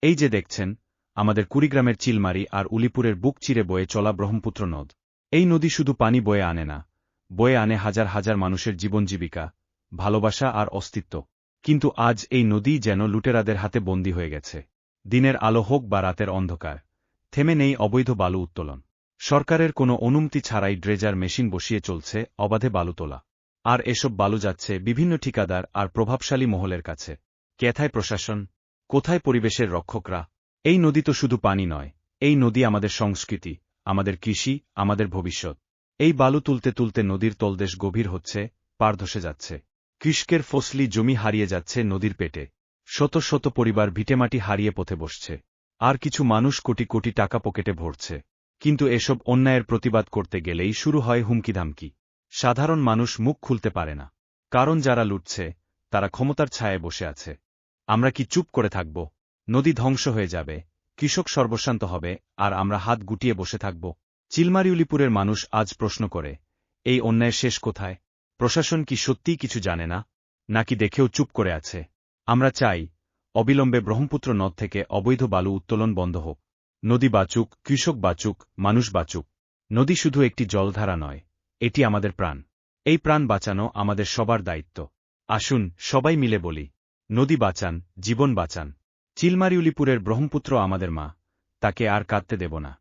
এই যে দেখছেন, আমাদের কুড়িগ্রামের চিলমারি আর উলিপুরের বুক চিরে বয়ে চলা ব্রহ্মপুত্র নদ। এই নদী শুধু পানি বয়ে আনে না, বয়ে আনে হাজার হাজার মানুষের জীবনজীবিকা, ভালোবাসা আর অস্তিত্ব। কিন্তু আজ এই নদী যেন লুটেরাদের হাতে বন্দী হয়ে গেছে। দিনের আলো হোক বা রাতের অন্ধকার, থেমে নেই অবৈধ বালু উত্তোলন। সরকারের কোনো অনুমতি ছাড়াই ড্রেজার মেশিন বসিয়ে চলছে অবাধে বালু তোলা। আর এসব বালু যাচ্ছে বিভিন্ন ঠিকাদার আর প্রভাবশালী মহলের কাছে। কোথায় প্রশাসন? কোথায় পরিবেশের রক্ষকরা? এই নদী তো শুধু পানি নয়, এই নদী আমাদের সংস্কৃতি, আমাদের কৃষি, আমাদের ভবিষ্যৎ। এই বালু তুলতে তুলতে নদীর তলদেশ গভীর হচ্ছে, পার ধসে যাচ্ছে। কৃষকের ফসলি জমি হারিয়ে যাচ্ছে নদীর পেটে। শত শত পরিবার ভিটেমাটি হারিয়ে পথে বসছে। আর কিছু মানুষ কোটি কোটি টাকা পকেটে ভরছে। কিন্তু এসব অন্যায়ের প্রতিবাদ করতে গেলেই শুরু হয় হুমকিধামকি। সাধারণ মানুষ মুখ খুলতে পারে না। কারণ যারা লুটছে, তারা ক্ষমতার ছায়ায় বসে আছে। আমরা কি চুপ করে থাকব? নদী ধ্বংস হয়ে যাবে, কৃষক সর্বশান্ত হবে, আর আমরা হাত গুটিয়ে বসে থাকব। চিলমারিউলিপুরের মানুষ আজ প্রশ্ন করে, এই অন্যায়ের শেষ কোথায়? প্রশাসন কি সত্যিই কিছু জানে না, নাকি দেখেও চুপ করে আছে? আমরা চাই, অবিলম্বে ব্রহ্মপুত্র নদ থেকে অবৈধ বালু উত্তোলন বন্ধ হোক। নদী বাঁচুক, কৃষক বাঁচুক, মানুষ বাঁচুক। নদী শুধু একটি জলধারা নয়, এটি আমাদের প্রাণ। এই প্রাণ বাঁচানো আমাদের সবার দায়িত্ব। আসুন, সবাই মিলে বলি, নদী বাঁচান, জীবন বাঁচান। চিলমারিউলিপুরের ব্রহ্মপুত্র আমাদের মা, তাকে আর কাঁদতে দেব না।